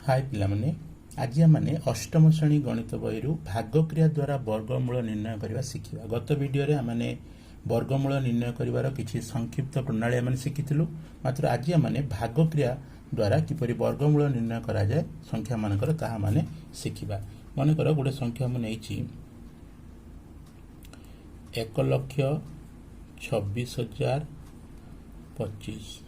हाय पिलामने आज आमे अष्टम श्रेणी गणित बही भागक्रिया द्वारा वर्गमूल निर्णय करने शिखा। गत वीडियो रे आमे वर्गमूल निर्णय कर किसी संक्षिप्त प्रणाली आम शिखिलु। मात्र आज आमे भागक्रिया द्वारा किपरि वर्गमूल निर्णय करा जाए संख्या मानकर ताहा माने शिखिबा। मनकर गोटे संख्या मु नेछि 1,26,025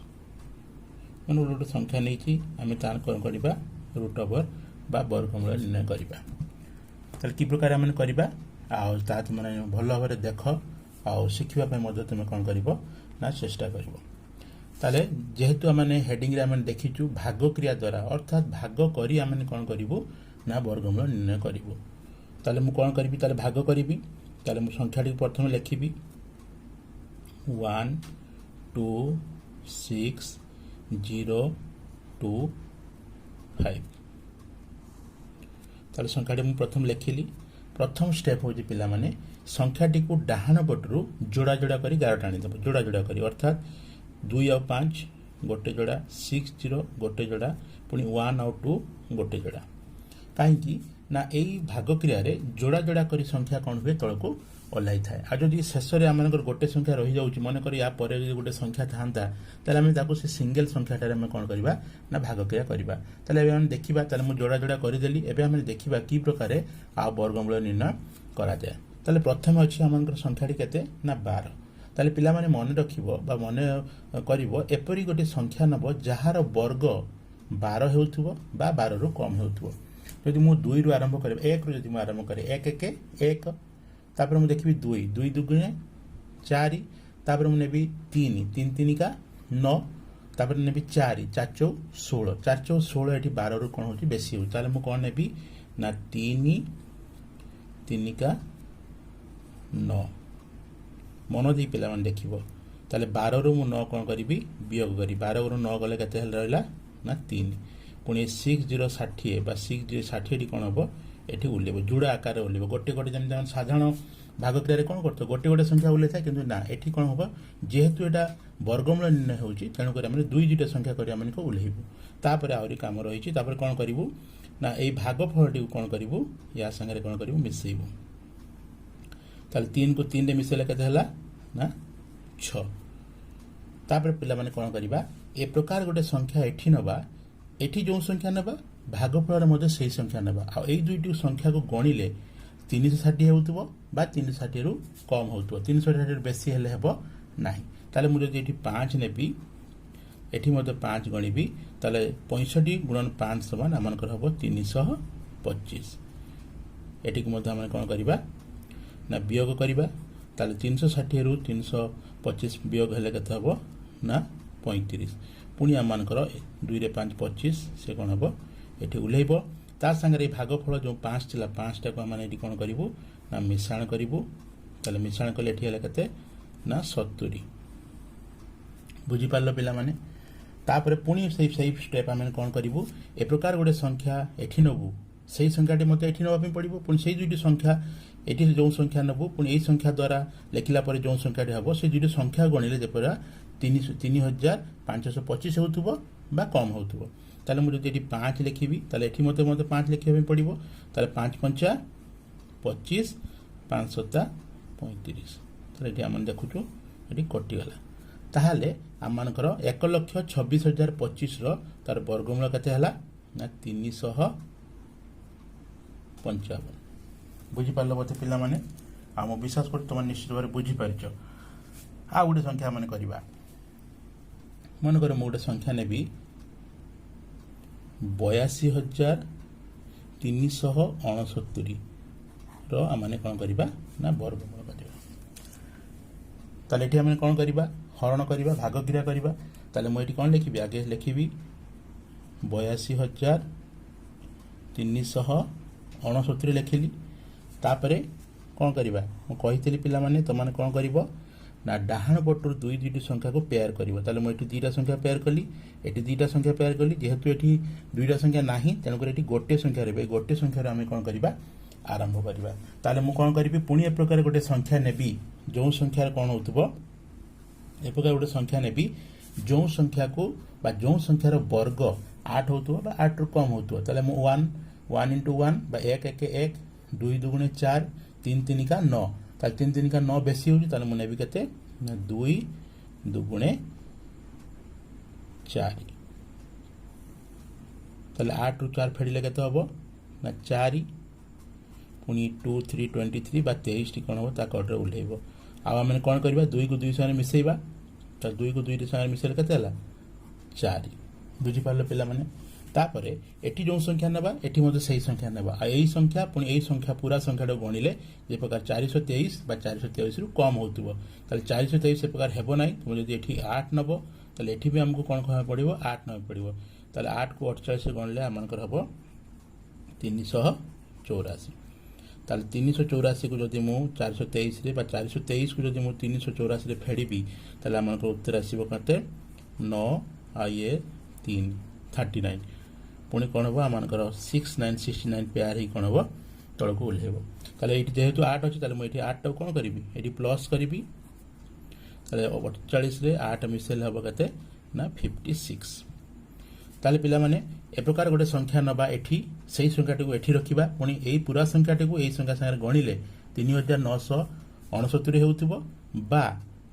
मन गोटे संख्या नहीं आम तार कौन करवा रूट ओवर बा वर्गमूल निर्णय करवा। कि प्रकार आम करवा आ तुम भल भाव देख आ शिखापी तुम कौन कर चेष्टा कर। जेहेतु आम हेडिंग आम देखीचु भागक्रिया द्वारा अर्थात भाग करी आम कौन करूँ ना वर्गमूल निर्णय करूँ। ताले मु कौन करी भाग करी मु संख्याटी प्रथम लिखी 1 2 6 0 2 5 ताले संख्याटी मु प्रथम लिखिली। प्रथम स्टेप हूँ पिला माने संख्याटी को डाहाण पटरू जोड़ा जोड़ा करी गार टाणी देव। जोड़ा जोड़ा करी अर्थात 2 और 5 गोटे जोड़ा 6 0 गोटे जोड़ा पुणी 1 और 2 गोटे जोड़ा। कहीं ना यही भागक्रिया जोड़ा जोड़ा करी संख्या कौन हुए तल को ओह्लाई थाए। आ जदि शेष में आम गोटे संख्या रही जाऊँ मनकर या गोटे संख्या था ताकि से सिंगल संख्याटार आम कौन करवा ना भागक्रिया करवा। ताले देखा मुझे जोड़ा जोड़ा करदेली। एवं देखा कि प्रकार आ वर्गमूल निर्णय करा जाए। ताले प्रथम अच्छी आम संख्याटी केते ना 12। ताले पिला माने मन रखिबो बा मन करिवो एपरी गोटे संख्या नब जहार वर्ग 12 हेउथुबो बा 12 रु कम हेउथुबो। यदि मु 2 रु आरंभ करे 1 रु यदि मु आरंभ करे 1 1 1 तापर मु देखिबि 2 2 दुगुणे 4 तापर मु नेबी 3 3 3 का 9 तापर नेबी 4 4 चौ 16 4 चौ 16 एठी 12 रु कोन होची बेसी हो। ताले मु कोन नेबी ना 3 3 का 9 मन दी पिला मन देखिबो। ताले 12 रु मु 9 कोन करिबी वियोग करी 12 रु 9 गले केते रहला ना 3 पुणी 6 0 60 बा 6 0 60 कौन हम ये उल्लेब जुड़ा आकार उल्लेब गोटे गोटे जमी साधारण भागक्रिया कौन कर गोटे गोटे संख्या उल्ले था कि ना ये कौन हम जेहेतु यहाँ वर्गमूल निर्णय हो तेणुक दुई दुईटा संख्या कर उल्लेबू। तापर आहरी कम रही कौन करूँ ना ये भागफल कौन करूँ या सागर कौन करूँ मिसेबू। ताले 3 को 3 रे मिसेले केते हला ना 6। तापर पिला माने कौन करबा ए प्रकार गोटे संख्या एठी नबा एठी जो संख्या नबा भागफल मध्य से संख्या नबा आ ए दुईटी संख्या को गणिले 360 होउतबो बा 360 रु कम होउतबो। 360 रु बेसी हेले हेबो नाही। ताले मु जदि एठी 5 नेबी एठी मध्य 5 गणिबी ताले 65 गुणन 5 समान आमनकर हबो 325। एठी को मध्य हम कोन करबा ना वियोग करबा। ताले 360 रु 325 वियोग हेले केते हबो ना 35। पुणी आम मानकर 2 रे 5 25 से कौन हम ये उल्लेब। तार सागर भागफल जो 5 था 5टा को आम कौन करूँ ना मिश्रण करूँ। ताले मिश्रण कले ये ना 70 बुझीपार पिला माने। तापर पुणी से स्टेप आम कौन करूँ ए प्रकार गोटे संख्या एठी नबू से संख्याटी मत ये नापी पड़ो पुणी से दुईटी संख्या ये जो संख्या नबू पुणी यही संख्या द्वारा लिखला जो संख्याटी हम से दुईटी संख्या गणिले जपरा 3,525 होथुबो बा कम होथुबो। ताले मु जदि 5 लिखिबी ताले एठी मते 5 लिखिबा पड़िबो। ताले 5 पंचा 25 5 7 35 ताले एठी हम देखुछु एठी कटि गला। ताहाले हम मानकर 1,26,025 रो तार वर्गमूल केते हला ना 355। बुझी पारलो बते पिला माने हम विश्वास कर तुम निश्चित भाव बुझी पारछ। आ गोटे संख्या माने करबा मन कर गोटे संख्या नेबी 82,369 रमाने कौन करवा ना वर्गमूल करवा। ताले एठी आम कौन करवा हरण करवा भागक्रिया करवा। ताले मुझे कौन लिखी आगे लिखी 82,369 लिखिली। तापरे कौन करवा मुझे पिला माने तुमने कौन कर ना डाहाण पटर दुई दुईटी संख्या को पेयर कर। मुझे दुईटा संख्या पेयर कली एटी दुईटा संख्या पेयर कली जेहेतु ये दुईटा संख्या ना तेणुक ये गोटे संख्या रे गोटे संख्यार आम कौन करवा आरंभ करवा। ताले मु कौन करी पुणी ए प्रकार गोटे संख्या नेबी जो संख्यार कौन होतबो ए प्रकार गोटे संख्या नेबी जो संख्या को बा जो संख्यार वर्ग 8 होतुव बा 8 रु कम होतुव ताले मु 1 into 1 बा 1 1 1 2 दुगुणे 4 3 3 का 9 ताले 3 3 का 9 बेसी होउची ताले मु नेबी केते ना 2 दुगुणे 4 ताले 8 रु 4 फेडिले केते हबो ना 4 पुनी 2 3 23 बा 23 टी कोन हो ता कटरे उल्हेबो आ हम कोन करबा 2 को 2 संगे मिसेइबा त 2 को 2 संगे मिसेले केते हला 4 बुझी पारले पिला माने तापरे एठी जो संख्या नेबा एठी मते सही संख्या नेबा आ एई संख्या पुनी एई संख्या पूरा संख्या डो गणिले जे प्रकार 423 बा 423 रु कम होतुबो ताले 423 से प्रकार हेबो नाही तुम जदी एठी 8 नबो ताले एठी भी हमको कोन कहबा पड़िबो 8 नबे पड़िबो ताले 8 को 48 से गणले हमनकर हबो 384 ताले 384 को जदी मु 423 रे बा 423 को जदी मु 384 रे फेडिबी ताले हमनकर उत्तर आसीबो कते 9 आ ये 3 39 पुणी कौन हम आमकर 6969 पेयर ही कौन हम तौक ओह्लैब ताले जेहेतु 8 अच्छी मुझे 8 टाक कौन करी ये प्लस करी 48 रे 8 मिसेल हम के ना 56 ताले पिला माने ए प्रकार गोटे संख्या नबा एठी सही संख्या टी एठी रखिबा पुणी एई पूरा संख्या टी एई संख्या संगे गणिले 3969 होउतिबो बा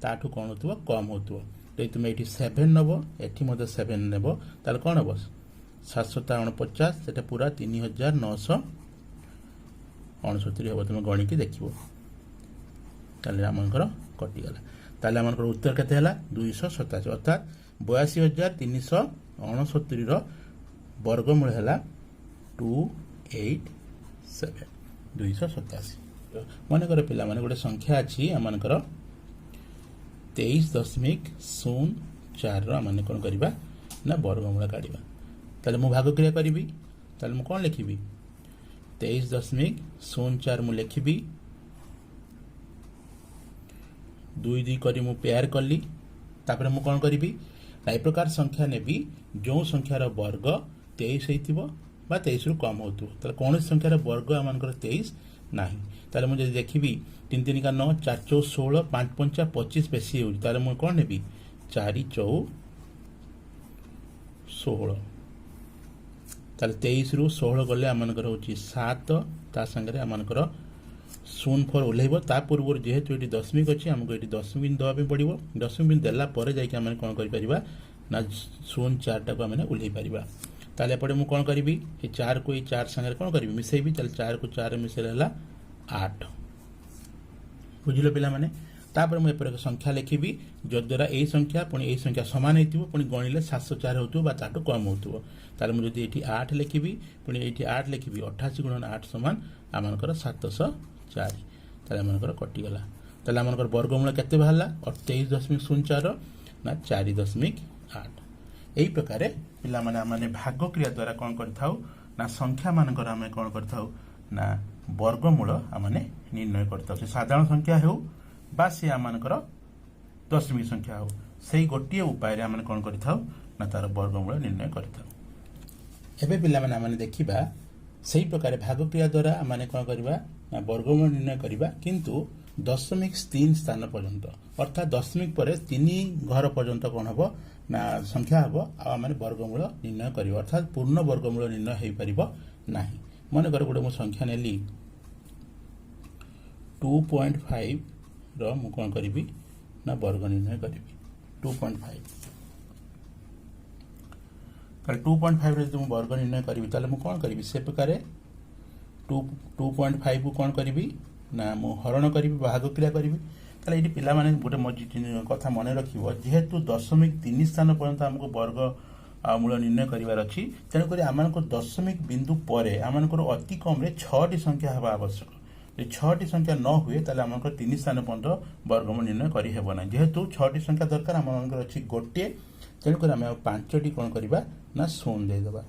ताठू कौन होतुबो कम होतुबो तो तुम ये 7 नब एटी 7 नेब ताले कौन हम 749 से पूरा 3969 हम तुम गणिकी देख आमकर कटिगला ताले आमकर उत्तर केते हला 287 अर्थात 82,369 वर्गमूल है 287 287 मन कर पिला माने गोटे संख्या अच्छी आमकर 23.04 माने कौन करवा ना वर्गमूल काढ़ा ताले मु भाग क्रिया करी ताले मु कौन लिखी 23.04 मु लिखी 2 2 करी मु पेयर कली तापर मु कौन करी ए प्रकार संख्या नेबी जो संख्यार वर्ग 23 होइतिबो बा 23 रु कम होतु ताले कौन संख्यार वर्ग आमनकर 23 नाही ताले मु जदि देखिबी 3 3 का 9 4 4 16 5 5 25 बेसी हो ताले मु कोन नेबी 4 4 16 ताले 23 रु 16 गले आमनकर होची 7 ता संगे आमनकर 04 ओल्हेबो ता पूर्व जेहेतु एटी दशमिक अछि हमको एटी दशमिक दवा पे पड़िबो दशमिक देला परे जाय कि हम कोन करि परिबा ना 04 टा को हम ओल्हे परिबा ताले पड़े मु कोन करिबी ए 4 को 4 संगे कोन करिबी मिसेबी ताले 4 को 4 मिसेला 8 बुझिलो पिला माने तापर मु एपर संख्या लिखिबी जो द्वारा ए संख्या पुनी ए संख्या समान हेतिबो पुनी गणिले 704 होतबो बा ताटो कम होतबो ताले मु जदी एठी 8 लिखिबी पुनी एठी 8 लिखिबी 88 गुणन 8 समान आमानकर 704 ताले आमानकर कटि गला ताले आमानकर वर्गमूल केते बाहला 23.04 ना 4.8 एई प्रकारे पिला माने आमाने भाग क्रिया द्वारा कोन करथाउ ना संख्या मानकर आमे कोन करथाउ ना वर्गमूल आमाने निर्णय करथाउ से साधारण संख्या हेउ बा से आमानकर दशमिक संख्या हो सेही गोटिए उपाय रे आमाने कोन करथाउ ना तार वर्गमूल निर्णय करथाउ एबे पिला माने आमाने देखिबा सेही प्रकार भाग क्रिया द्वारा आमाने कोन करबा ना वर्गमूल निर्णय करबा किंतु 0.3 स्थान पर्यंत अर्थात दशमिक पर 3 घर पर्यंत कौन हम ना संख्या हम आम वर्गमूल निर्णय कर अर्थात पूर्ण वर्गमूल निर्णय हो पार ना मन कर गोटे मुझे संख्या नेली 2.5 रु कौन करी ना वर्ग निर्णय करी 2.5 2.5 रे वर्ग निर्णय करी कौन करी से प्रकार 2.5 को कौन करी ना मु हरण करी भाग क्रिया करी ताले ये पिला माने गोटे कथा मन रखिबो जेहेतु 0.3 स्थान पर्यंत हमको वर्ग मूल निर्णय करिवार अछि तेणुक आमको दशमिक बिंदु परे आमको अति कम रे 6 संख्या हवा आवश्यक जे 6 संख्या न हुए ताले आमको 3 स्थान पर्यंत वर्गमूल निर्णय करि हेबो ना जेहेतु 6 संख्या दरकार आमको अछि गोटे तेणुक आम 5 कोन करिबा ना शून्य दे देबा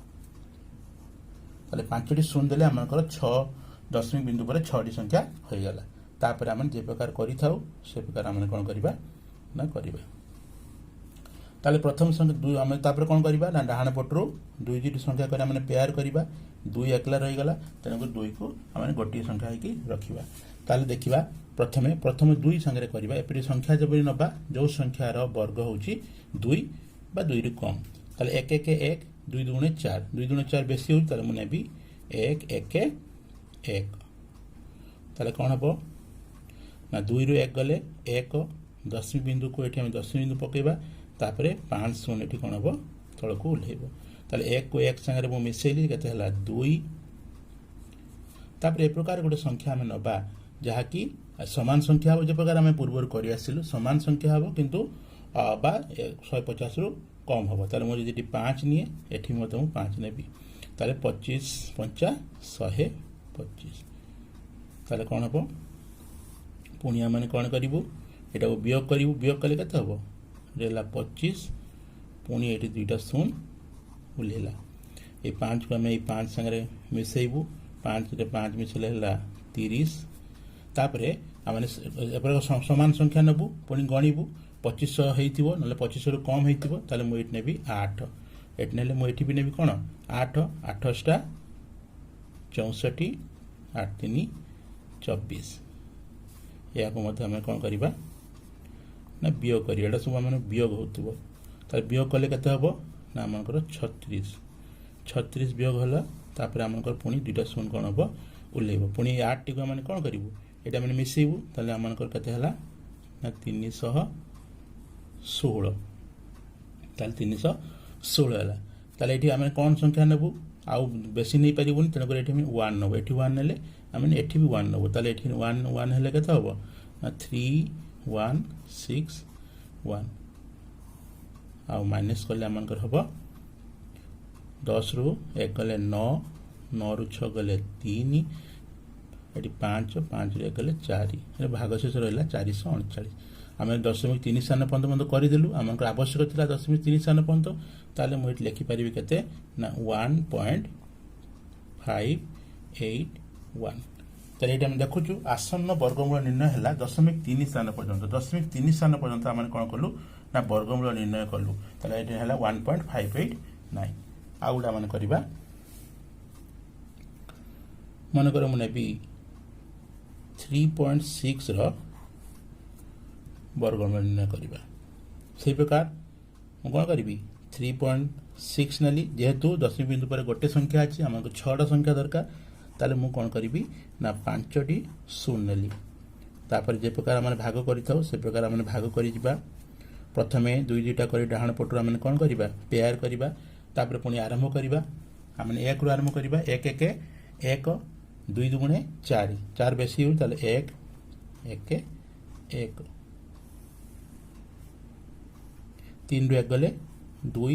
ताले 5 शून्य देले आमको 6 दशमिक बिंदु पर 6 संख्या हो गला तापर आम जे प्रकार करि थाउ से प्रकार आम कोन करिबा ना करिबा ताले प्रथम संख्या 2 आम तापर कोन करिबा ना डाहाण पटरो 2 जी संख्या कर आम पेयर करिबा 2 एकला रहि गला तेणुक 2 को आम गोटे संख्या है कि रखिबा ताले देखिबा प्रथम 2 संगे करिबा एपरि संख्या जब नबा जो संख्यार वर्ग होची 2 बा 2 रु कम ताले 1 1 1 दुई दुगुणे 4 दुई दुगुणे 4 बेसी होउछ ताले मु नेबी 1 1 1 ताले कोन हबो ना 2 रु 1 गले 1 दशमी बिंदु को एठी हम दशमी बिंदु पकेबा तापरे 5 शून्य एठी कोन हबो तळको उल्हेबो ताले 1 को 1 संगे मु मिसेली केते हला 2 तापरे ए प्रकार गोटे संख्या हम नबा जहा कि समान संख्या हो जे प्रकार हम पूर्व करि आसिलु समान संख्या हो किंतु बा 150 रु कम हो ताले मो जदि 5 निए एठी मते मु 5 नेबी ताले 25 5 125 ताले कोन हबो पुनिया माने कोन करिवु एटा वियोग करिवु वियोग कले केते हबो रेला 25 पुनी एठी दुईटा शून उलेला ए 5 को हम ए 5 संगे मिसेइबु 5 रे 5 मिसले हला 30 तापरे आमाने समान संख्या नबु पुनी गणिबु 2500 हेइतिबो नले 2500 रु कम हेइतिबो ताले मु एठी नेबी 8 एठी नेले मु एठी भी नेबी कोन 8 8 टा 64 8 3 24 या को मते हम कोन करिबा ना वियोग करिया एटा सब माने वियोग होतिबो ताले वियोग कले केते हबो ना हमनकर 36 36 वियोग होला तापरे हमनकर पुनी दुटा शून कोन हबो उलेबो पुनी 8 टी को माने कोन करिवु एटा माने मिसेइबु ताले हमनकर केते हला ना 316 ताले 316 हला ताले एठी हम कोन संख्या नेबु आउ बेसी नै परिबुनी तने कर एठी हम 1 नबो एठी 1 नेले हम एठी भी 1 नबो ताले एठी 1 1 हेले केते हबो ना 3 1 6 1 आउ माइनस करले हमनकर हबो 10 रु 1 गले 9 9 रु 6 गले 3 एटी 5 5 रु 1 गले 4 ए भाग शेष रहला 439 आमे 0.3 स्थान पर्यंत करि देलु हमनकर आवश्यक थिला 0.3 स्थान पर्यंत ताले मु एटी लिखि परिबि केते ना 1.581 ताले एटा हम देखुछु आसन्न वर्गमूल निर्णय हला 0.3 स्थान पर्यंत 0.3 स्थान पर्यंत हम कोन करलु ना वर्गमूल निर्णय करलु ताले एटा हला 1.589 आउडा मन करिबा मन कर मु नेबी 3.6 रो वर्गमूल निर्णय करिबा से प्रकार मु कोन करिबी 3.6 नली जेहेतु दशमी बिंदु पर गोटे संख्या अछि हमको 6 टा संख्या दरकार ताले मु कोन करिबी ना 5 टी शून्य नली तापर जे प्रकार हम भाग करिथाउ से प्रकार हम भाग करि जिबा प्रथमे दुई दुईटा करी डाहण पटु हम कोन करिबा पेयर करिबा तापर पुनी आरंभ करिबा हम 1 रु आरंभ करिबा 1 1 1 2 दुगुणे 4 4 बेसी हो ताले 1 1 1 3 रु 1 गले 2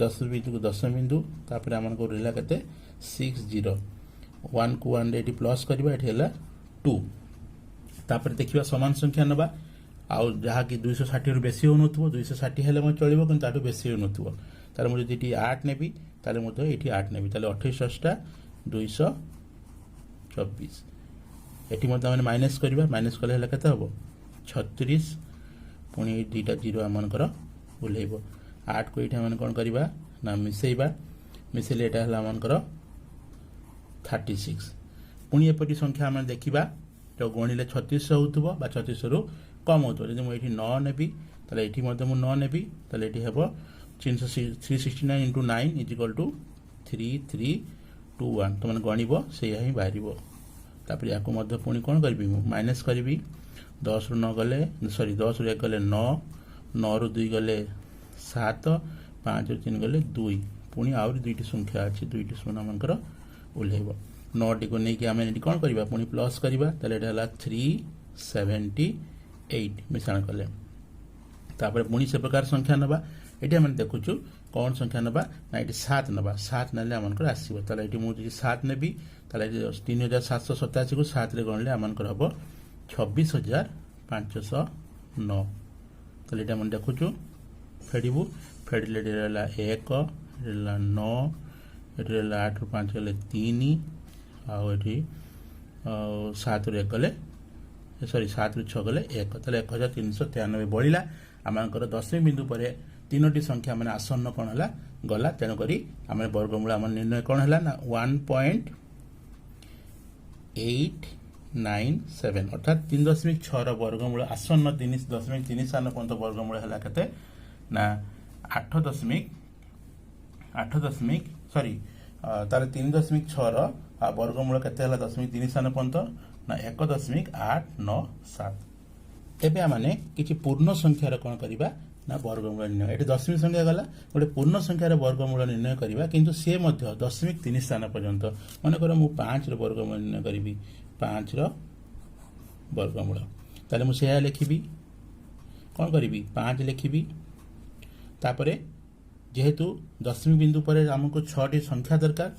10 बिंदु को 10 बिंदु तापर हमन को रहला कते 60 1 को 1 एटी प्लस करिबा एठी हला 2 तापर देखिबा समान संख्या नबा आउ जहा कि 260 रु बेसी हो नथुबो 260 हेले म चलिबो किंतु ताटु बेसी हो नथुबो ताले मु जदि 8 नेबी ताले मु तो एठी 8 नेबी ताले 28 टा 224 एठी म त माइनस करिबा माइनस कले हला कते हबो 36 पुनी दीटा 0 हमन कर उलेबो 8 को एठी हमन कोन करिबा ना मिसेइबा मिसेले एटा हला हमन कर 36 पुनी एपटी संख्या हम देखिबा तो गणिले 36 होतबो बा 36 रु कम होतो जदि मु एठी 9 नेबी ताले एठी मते मु 9 नेबी ताले एठी हेबो 369 into 9 is equal to 3321 तो मन गणिबो से ही बाहरिबो तापर याको मध्य पुनी कोन करबी मु माइनस करबी 10 रु 9 गले सॉरी 10 रु 1 गले 9 9 रु 2 गले 7 5 रु 3 गले 2 पुनी आउर दुईटी संख्या अछि दुईटी सोना मनकर उलेबो 9 टी को नै कि हम एटी कोन करबा पुनी प्लस करबा ताले एटा हला 378 मिश्रण करले तापर पुनी से प्रकार संख्या नबा एटी हम देखुछु कौन संख्या नबा ना एटी 7 नबा 7 नले हमनकर आसीबो ताले एटी मु जि 7 नेबी ताले 3787 को 7 रे गणले हमनकर हबो 26509 ताले एटा मन देखुछु फेडिबु फेडिले रेला 1 रेला 9 रेला 8 रु 5 गले 3 आ एटी 7 रे गले सॉरी 7 रु 6 गले 1 ताले 1393 बळिला हमनकर दशमी बिंदु परे तीनोटी संख्या माने आसन्न कोन हला गला तेनो करी हम वर्गमूल हम निर्णय कोन हला ना 1.897 अर्थात 3.6 रो वर्गमूल आसन्न 3.3 स्थान पर्यंत वर्गमूल हला कते ना 8.8 8 दशमिक सॉरी तार 3.6 वर्गमूल केते हला 0.3 स्थान पर्यंत ना 1.897 एबे आमाने किछि पूर्ण संख्यार कोन करिबा ना वर्गमूल निर्णय एटी दशमिक संख्या गला गोटे पूर्ण संख्यार वर्गमूल निर्णय करिबा किंतु से मध्य 0.3 स्थान पर्यंत मन कर मु 5 रो वर्गमूल निर्णय करिबि 5 रो वर्गमूल ताले मु सेया लिखिबि कोन करिबि 5 लिखिबि तापरे जेहेतु दशमिक बिंदु पर हमको 6 संख्या दरकार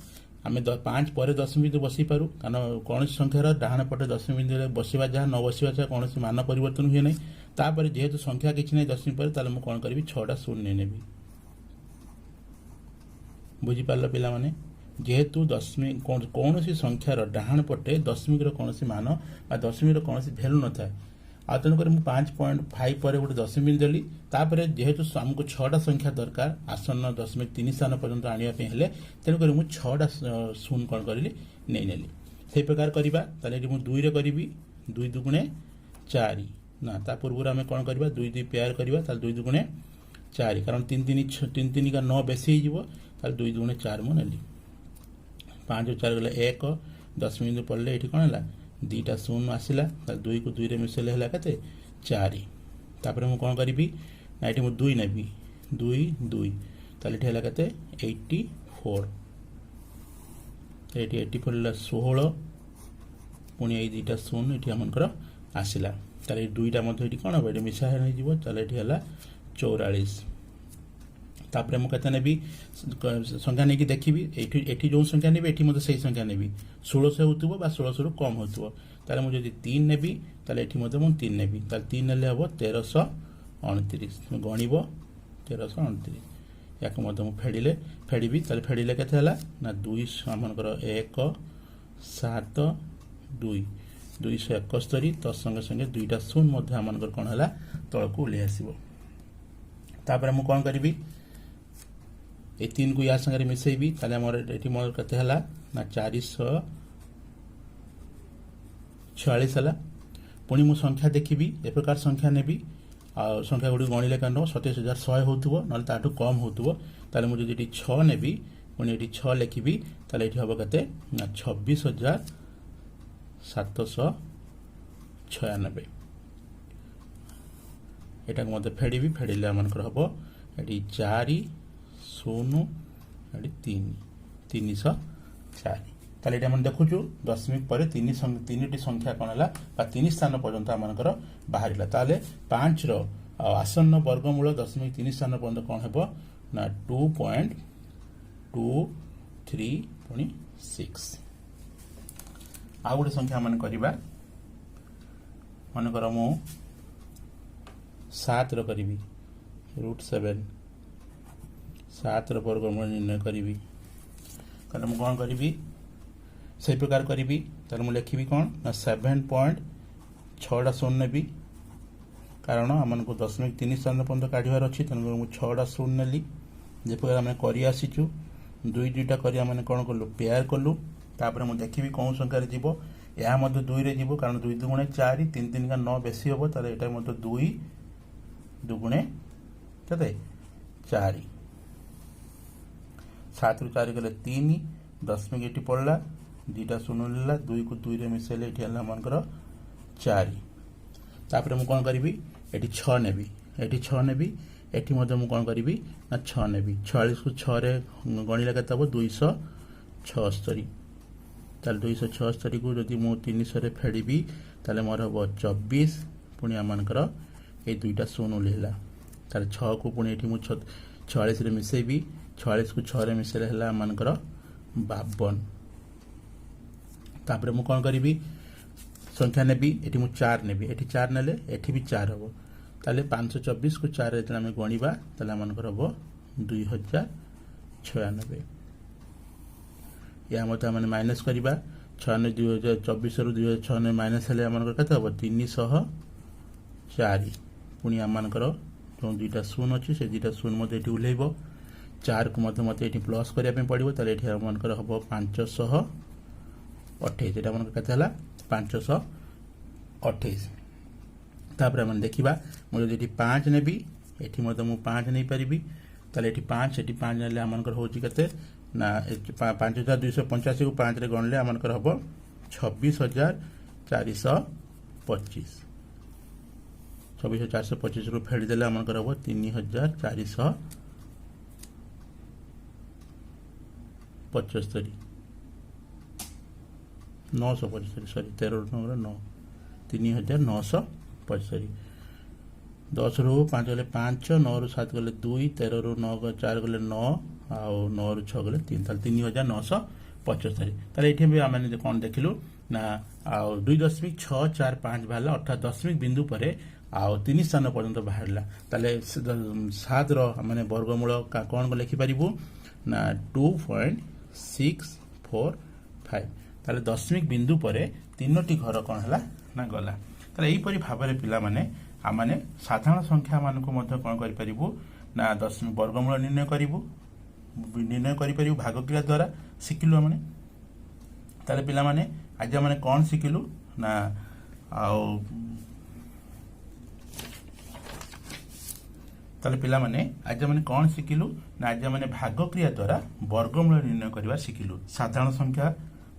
आम 5 पर दशमिक बिंदु बसी पारू कारण कौन संख्यार डाहाण पटे दशमिक बिंदु बसवा जहाँ न बसवा जहाँ कौन मान परिवर्तन हुए ना तापर जेहेतु संख्या किसी ना दशमिक पर ताले कौन करी 6टा शून्य नेबी बुझीपार पिला माने जेहेतु दशमिक कौन संख्यार डाहाण पटे दशमिक कौन मान दशमिक कौन भैल्यू न था आ तेणुक 5.5 पर गोटे दशमिक बिंदु देली तापर जेहेतु आमको 6टा संख्या दरकार आसन्न 0.3 स्थान पर्यंत आने तेणुक मुझे 6टा शून्य कौन करी नहीं नेली से प्रकार करवा ताले मु 2 रे करी 2 दुगुणे 4 ना ता पूर्व आम कौन करवा 2 2 पेयर करवा 2 दुगुणे 4 कारण 3 3 का 9 बेसी हो 2 दुगुणे 4 मु नेली 5 और 4 गला 1 दशमिक बिंदु पड़े ये कौन है 2टा शून्य आसला 2 को 2 रे मिसेले है केते 4 तापर मु कौन करी ना ये 2 नेबी 2 2 ताले ये केते 84 ये 84 16 पुणी ये 2टा शून्य ये आमकर आसला ताले 2टा मध्य ये कौन हम ये मिसा हो ताले ये 44 तापर मु केते नेबी संख्या नहीं देखी एठी जो संख्या नेबी एठी मते सही संख्या नेबी 1600 होतबो बा 1600 रु कम होतबो ताले मु जदी 3 नेबी ताले एठी मते मु 3 नेबी ताले 3 नेले हबो 1329 गणिबो 1329 याक मते मु फेडिबी ताले फेडिले केते हला ना 2 हमनकर 1 7 2 271 तो संगे संगे 2टा शून्य मध्य हमनकर कोन हला तळकु उले आसीबो तापर मु कोन करबी ये 3 को या संगे मिसेबी ताले मोर एठी मोर कते हला ना 446 हला पुणी मु संख्या देखिबी ए प्रकार संख्या नेबी आ संख्या गुडी गणिले कानो 27100 होतबो नल ताठू कम होतबो ताले मु जदी 6 नेबी पुणी एठी 6 लिखिबी ताले एठी हबो कते ना 26796 एटा मते फेडिबी फेडिले मनकर हबो एठी 4 0 304 ताले एटा मन देखुछु दशमिक पर 3टी संख्या कोन हला बा 3 स्थान पर्यंत आमनकर बाहरिला ताले 5 रो आसन्न वर्गमूल 0.3 स्थान पर्यंत कोन हेबो ना 2.236 आ गोटे संख्या मन करिबा मन कर मु 7 रो करिबी √7 7 रो वर्गमूल निर्णय करी कौन करी से प्रकार करी मु लिखी कौन ना 7.6टा शून्य नेबी कारण आमको 0.3 स्थान पर्यंत काढ़ार अच्छी तेणुक मुझे 6टा शून्य नेली जे प्रकार आम कर आसीचु 2टा कर कौन कलु पेयर कलु तापर मुझे देखी कौन संख्यार जीव या 2 रे जीव कारण 2 दुगुणे 4 3 3 का 9 बेसी हम ताले एटा 2 दुगुणे केते 4 7 रु 4 गले 3 दशमिक ये पड़ला 2टा शून्य लेला 2 को 2 रे मिसेले ये मनकर 4 तापर मु कौन करी ये 6 नेबी ये 6 नेबी एटी मु कौन करी ना 6 नेबी 46 को 6 रे गणिले केते हम 276 ताले 276 को जदि मु 300 रे फेडिबी ताले मोर हम 24 पुणी आमनकर ये 2टा शून्य लेला ताले 6 को पुणी एटी मु 46 रे मिसेबी 46 को 6 रे मिसेले हला आमनकर 52 तापर मु कौन करी संख्या नेबी एटी मु 4 नेबी एटी 4 नेले एटी भी 4 हबो ताले 524 को 4 रे आमे गणिबा ताले आमनकर हबो 2096 या मते माने माइनस करिबा 6 2024 रु 2006 माइनस हले आमनकर कते हबो 304 पुणी आमनकर जो 2टा शून्य अछि से 2टा शून्य मते एटी उलेइबो 4 को मते ये प्लस करने पड़ो ताले ये मनकर हम 528 ये मन के 528 तापर देखा मुझे 5 नेबी ये 5 नहीं पारि ताले एटी 5 एटी 5 नेले आमनकर होची केते ना 5285 को 5 रे गणले आमनकर हबो 26425 26425 रु फेड देले आमनकर हबो 3475 975 सॉरी 13 नंबर 9 3975 10 रु 5 गले 5 9 रु 7 गले 2 13 रु 9 4 गले 9 आउ 9 रु 6 गले 3 ताले 3975 ताले एठी भी आमे कोन देखिलु ना आउ 2.645 बाहरला अर्थात दशमिक बिंदु परे आउ 3 स्थान पर्यंत बाहरला ताले 7 रो माने वर्गमूल का कोन को लिखि परिबु ना 2.645 ताले दशमिक बिंदु परे तीनोटी घर कोन हला ना गला ताले एही परि भाबरे पिला माने आमाने साधारण संख्या मानको मध्ये कोन करि परिबु ना दशमिक वर्गमूल निर्णय करि परिबु भागक्रिया द्वारा सिकिलु माने ताले पिला माने आज माने कोन सिकिलु ना आउ ताले पिला माने आज माने कोन सिकिलु ना आज माने भागक्रिया द्वारा वर्गमूल निर्णय करबा सिकिलु साधारण संख्या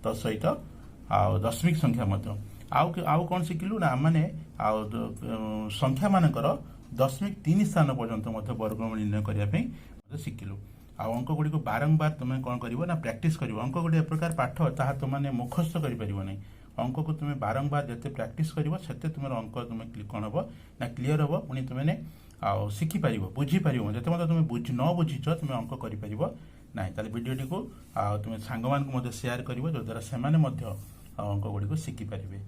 तो सहित आउ दशमिक संख्या मध्ये आउ कोन सिकिलु ना माने आउ संख्या मानकर दशमिक 3 स्थान पर्यंत मध्ये वर्गमूल निर्णय करिया पे सिकिलु आ अंक गुडी को बारंबार तुमे कोन करिवो ना प्रैक्टिस करिवो अंक गुडी एक प्रकार पाठ ताहा तुम माने मुखस्थ करि परिवो नै अंक को तुमे बारंबार जते प्रैक्टिस करिवो सेते तुमर अंक तुमे क्लिक कोन हबो ना क्लियर हबो उनी तुमे ने आ सिखि परिवो बुझी परिवो जते मते तुमे बुझ न बुझिचो तुमे अंक करि परिवो नै ताले वीडियोटी को तुमे सांग मान को मते शेयर करिवो जो द्वारा से माने मध्य अंक गुडी को सिखि परिबे।